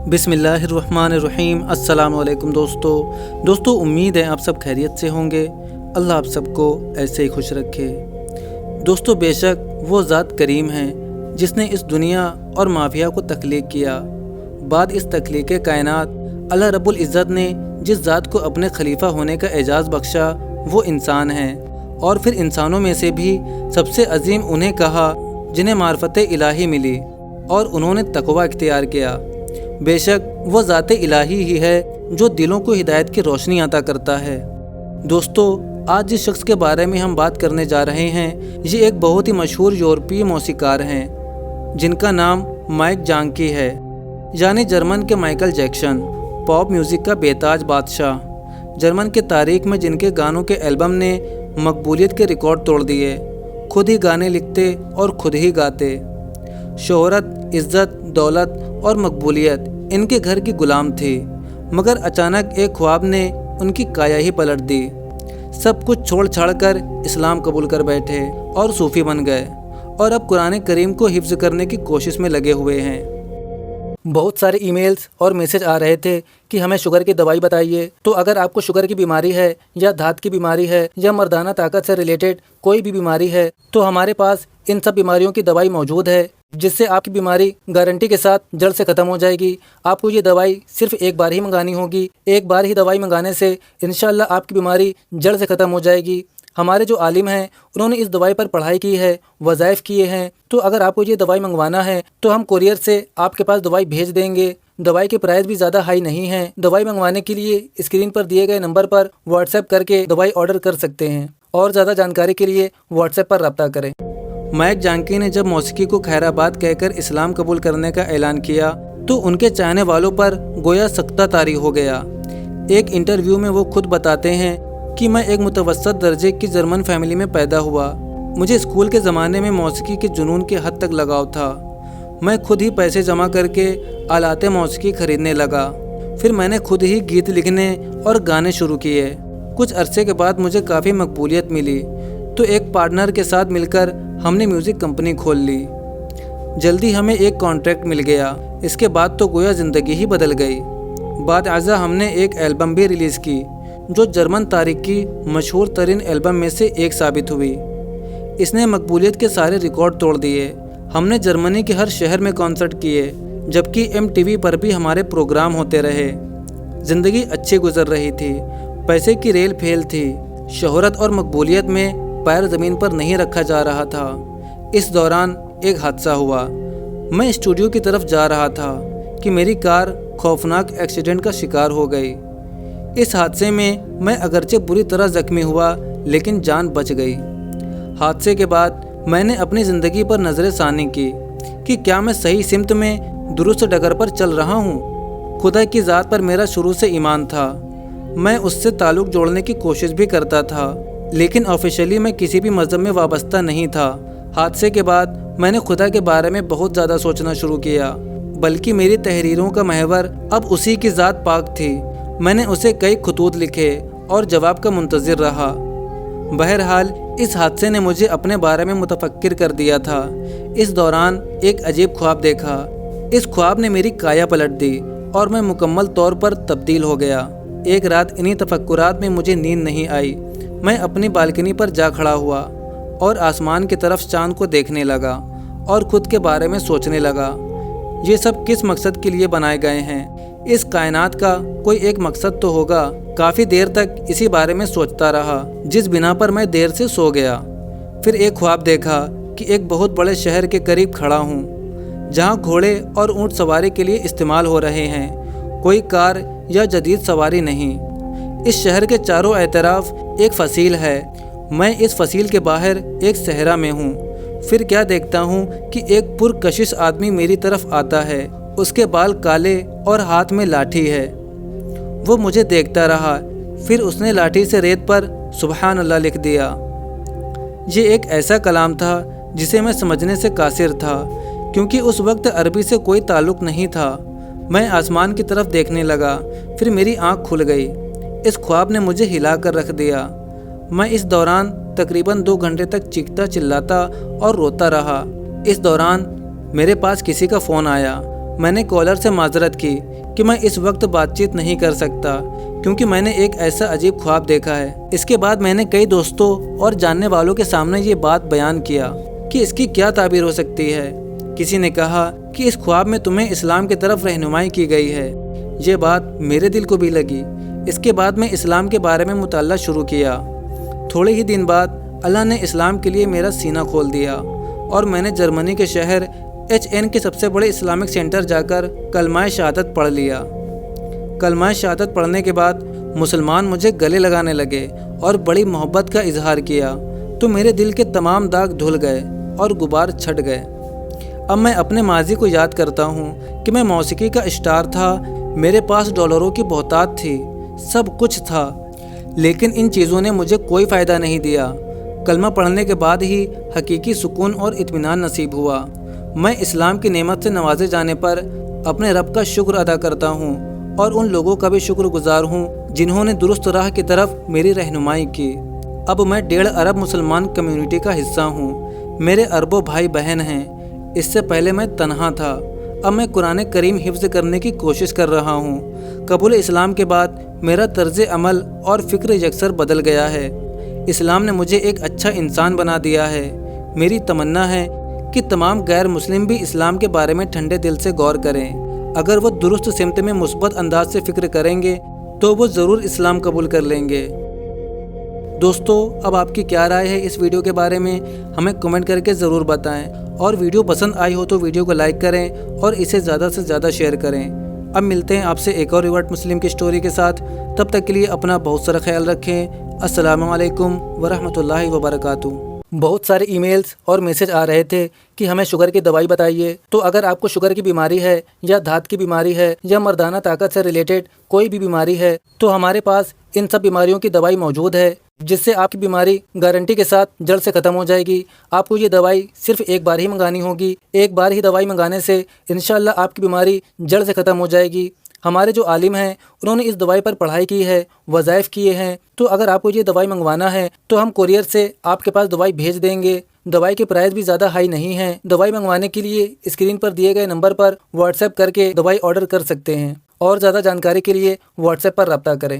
बिस्मिल्लाहिर्रहमानिर्रहीम। अस्सलाम वालेकुम दोस्तों, उम्मीद है आप सब खैरियत से होंगे। अल्लाह आप सबको ऐसे ही खुश रखे। दोस्तों, बेशक वो ज़ात करीम है जिसने इस दुनिया और माफिया को तख्लीक किया। बाद इस तख्लीक कायनात अल्लाह रब्बुल इज़्ज़त ने जिस ज़ात को अपने खलीफा होने का एजाज़ बख्शा वो इंसान है, और फिर इंसानों में से भी सबसे अजीम उन्हें कहा जिन्हें मार्फत इलाही मिली और उन्होंने तक़वा इख्तियार किया। बेशक वो ज़ात इलाही ही है जो दिलों को हिदायत की रोशनी अता करता है। दोस्तों, आज जिस शख्स के बारे में हम बात करने जा रहे हैं ये एक बहुत ही मशहूर यूरोपीय मौसीकार हैं जिनका नाम माइक जांकी है, यानी जर्मन के माइकल जैक्सन, पॉप म्यूज़िक का बेताज बादशाह। जर्मन की तारीख में जिनके गानों के एल्बम ने मकबूलियत के रिकॉर्ड तोड़ दिए, खुद ही गाने लिखते और खुद ही गाते। शोहरत, इज़्ज़त, दौलत और मकबूलियत इनके घर की गुलाम थी, मगर अचानक एक ख्वाब ने उनकी काया ही पलट दी। सब कुछ छोड़ छाड़ कर इस्लाम कबूल कर बैठे और सूफ़ी बन गए, और अब कुरान करीम को हिफ्ज़ करने की कोशिश में लगे हुए हैं। बहुत सारे ईमेल्स और मैसेज आ रहे थे कि हमें शुगर की दवाई बताइए। तो अगर आपको शुगर की बीमारी है या धात की बीमारी है या मर्दाना ताकत से रिलेटेड कोई भी बीमारी है तो हमारे पास इन सब बीमारियों की दवाई मौजूद है, जिससे आपकी बीमारी गारंटी के साथ जड़ से ख़त्म हो जाएगी। आपको ये दवाई सिर्फ एक बार ही मंगानी होगी। एक बार ही दवाई मंगाने से इंशाल्लाह आपकी बीमारी जड़ से ख़त्म हो जाएगी। हमारे जो आलिम हैं उन्होंने इस दवाई पर पढ़ाई की है, वज़ाइफ किए हैं। तो अगर आपको ये दवाई मंगवाना है तो हम कुरियर से आपके पास दवाई भेज देंगे। दवाई के प्राइस भी ज़्यादा हाई नहीं हैं। दवाई मंगवाने के लिए स्क्रीन पर दिए गए नंबर पर व्हाट्सएप करके दवाई ऑर्डर कर सकते हैं, और ज़्यादा जानकारी के लिए व्हाट्सएप पर रब्ता करें। माइक जांकी ने जब मौसीकी को खैराबाद कहकर इस्लाम कबूल करने का ऐलान किया तो उनके चाहने वालों पर गोया सख्ता तारी हो गया। एक इंटरव्यू में वो खुद बताते हैं कि मैं एक मुतवस्सत दर्जे की जर्मन फैमिली में पैदा हुआ। मुझे स्कूल के ज़माने में मौसीकी के जुनून के हद तक लगाव था। मैं खुद ही पैसे जमा करके आलाते मौसीकी खरीदने लगा। फिर मैंने खुद ही गीत लिखने और गाने शुरू किए। कुछ अरसे के बाद मुझे काफ़ी मकबूलियत मिली तो एक पार्टनर के साथ मिलकर हमने म्यूज़िक कंपनी खोल ली। जल्दी हमें एक कॉन्ट्रैक्ट मिल गया। इसके बाद तो गोया ज़िंदगी ही बदल गई। बाद आज़ा हमने एक एल्बम भी रिलीज़ की जो जर्मन तारीख की मशहूर तरीन एल्बम में से एक साबित हुई। इसने मकबूलियत के सारे रिकॉर्ड तोड़ दिए। हमने जर्मनी के हर शहर में कॉन्सर्ट किए, जबकि MTV पर भी हमारे प्रोग्राम होते रहे। ज़िंदगी अच्छी गुजर रही थी, पैसे की रेल फेल थी। शोहरत और मकबूलियत में पैर ज़मीन पर नहीं रखा जा रहा था। इस दौरान एक हादसा हुआ। मैं स्टूडियो की तरफ जा रहा था कि मेरी कार खौफनाक एक्सीडेंट का शिकार हो गई। इस हादसे में मैं अगरचे बुरी तरह ज़ख्मी हुआ, लेकिन जान बच गई। हादसे के बाद मैंने अपनी ज़िंदगी पर नज़र सानी की कि क्या मैं सही सिमत में दुरुस्त डगर पर चल रहा हूँ। खुदा की ज़ात पर मेरा शुरू से ईमान था। मैं उससे ताल्लुक़ जोड़ने की कोशिश भी करता था, लेकिन ऑफिशियली मैं किसी भी मज़हब में वाबस्ता नहीं था। हादसे के बाद मैंने खुदा के बारे में बहुत ज़्यादा सोचना शुरू किया, बल्कि मेरी तहरीरों का महवर अब उसी की ज़ात पाक थी। मैंने उसे कई खतूत लिखे और जवाब का मुंतज़िर रहा। बहरहाल इस हादसे ने मुझे अपने बारे में मुतफक्किर कर दिया था। इस दौरान एक अजीब ख्वाब देखा। इस ख्वाब ने मेरी काया पलट दी और मैं मुकम्मल तौर पर तब्दील हो गया। एक रात इन्हीं तफक्कुरात में मुझे नींद नहीं आई। मैं अपनी बालकनी पर जा खड़ा हुआ और आसमान की तरफ चाँद को देखने लगा और ख़ुद के बारे में सोचने लगा, ये सब किस मकसद के लिए बनाए गए हैं। इस कायनात का कोई एक मकसद तो होगा। काफ़ी देर तक इसी बारे में सोचता रहा, जिस बिना पर मैं देर से सो गया। फिर एक ख्वाब देखा कि एक बहुत बड़े शहर के करीब खड़ा हूँ, जहाँ घोड़े और ऊँट सवारी के लिए इस्तेमाल हो रहे हैं। कोई कार या जदीद सवारी नहीं। इस शहर के चारों एतराफ़ एक फसील है। मैं इस फसील के बाहर एक सहरा में हूँ। फिर क्या देखता हूँ कि एक पुरकशिश आदमी मेरी तरफ आता है। उसके बाल काले और हाथ में लाठी है। वो मुझे देखता रहा। फिर उसने लाठी से रेत पर सुबहान अल्लाह लिख दिया। ये एक ऐसा कलाम था जिसे मैं समझने से कासिर था, क्योंकि उस वक्त अरबी से कोई ताल्लुक़ नहीं था। मैं आसमान की तरफ देखने लगा। फिर मेरी आँख खुल गई। इस ख्वाब ने मुझे हिला कर रख दिया। मैं इस दौरान तकरीबन 2 घंटे तक चीखता चिल्लाता और रोता रहा। इस दौरान मेरे पास किसी का फ़ोन आया। मैंने कॉलर से माजरत की कि मैं इस वक्त बातचीत नहीं कर सकता क्योंकि मैंने एक ऐसा अजीब ख्वाब देखा है। इसके बाद मैंने कई दोस्तों और जानने वालों के सामने ये बात बयान किया कि इसकी क्या ताबीर हो सकती है। किसी ने कहा कि इस ख्वाब में तुम्हें इस्लाम की तरफ रहनुमाई की गई है। ये बात मेरे दिल को भी लगी। इसके बाद मैं इस्लाम के बारे में मुताला शुरू किया। थोड़े ही दिन बाद अल्लाह ने इस्लाम के लिए मेरा सीना खोल दिया और मैंने जर्मनी के शहर HN के सबसे बड़े इस्लामिक सेंटर जाकर कलमाए शहादत पढ़ लिया। कलमाए शहादत पढ़ने के बाद मुसलमान मुझे गले लगाने लगे और बड़ी मोहब्बत का इजहार किया तो मेरे दिल के तमाम दाग धुल गए और गुबार छट गए। अब मैं अपने माजी को याद करता हूँ कि मैं मौसीकी का स्टार था, मेरे पास डॉलरों की बहुतात थी, सब कुछ था, लेकिन इन चीज़ों ने मुझे कोई फ़ायदा नहीं दिया। कलमा पढ़ने के बाद ही हकीकी सुकून और इत्मीनान नसीब हुआ। मैं इस्लाम की नेमत से नवाजे जाने पर अपने रब का शुक्र अदा करता हूँ और उन लोगों का भी शुक्रगुजार हूँ जिन्होंने दुरुस्त राह की तरफ मेरी रहनुमाई की। अब मैं 1.5 अरब मुसलमान कम्युनिटी का हिस्सा हूँ। मेरे अरबों भाई बहन हैं। इससे पहले मैं तन्हा था। अब मैं कुरान करीम हिफ्ज़ करने की कोशिश कर रहा हूँ। कबूल इस्लाम के बाद मेरा तर्ज अमल और फ़िक्र यकसर बदल गया है। इस्लाम ने मुझे एक अच्छा इंसान बना दिया है। मेरी तमन्ना है कि तमाम गैर मुस्लिम भी इस्लाम के बारे में ठंडे दिल से गौर करें। अगर वो दुरुस्त सिमत में मुस्बत अंदाज से फ़िक्र करेंगे तो वो ज़रूर इस्लाम कबूल कर लेंगे। दोस्तों, अब आपकी क्या राय है इस वीडियो के बारे में, हमें कमेंट करके ज़रूर बताएं। और वीडियो पसंद आई हो तो वीडियो को लाइक करें और इसे ज़्यादा से ज़्यादा शेयर करें। अब मिलते हैं आपसे एक और रिवर्ट मुस्लिम की स्टोरी के साथ। तब तक के लिए अपना बहुत सारा ख्याल रखें। अस्सलामु अलैकुम वरहमतुल्लाहि वबरकातुहू। बहुत सारे ईमेल्स और मैसेज आ रहे थे कि हमें शुगर की दवाई बताइए। तो अगर आपको शुगर की बीमारी है या धात की बीमारी है या मर्दाना ताकत से रिलेटेड कोई भी बीमारी है तो हमारे पास इन सब बीमारियों की दवाई मौजूद है, जिससे आपकी बीमारी गारंटी के साथ जड़ से ख़त्म हो जाएगी। आपको ये दवाई सिर्फ एक बार ही मंगानी होगी। एक बार ही दवाई मंगाने से इंशाल्लाह आपकी बीमारी जड़ से ख़त्म हो जाएगी। हमारे जो आलिम हैं उन्होंने इस दवाई पर पढ़ाई की है, वज़ाइफ किए हैं। तो अगर आपको ये दवाई मंगवाना है तो हम कोरियर से आपके पास दवाई भेज देंगे। दवाई के प्राइस भी ज़्यादा हाई नहीं हैं। दवाई मंगवाने के लिए स्क्रीन पर दिए गए नंबर पर व्हाट्सएप करके दवाई ऑर्डर कर सकते हैं और ज़्यादा जानकारी के लिए व्हाट्सएप पर रब्ता करें।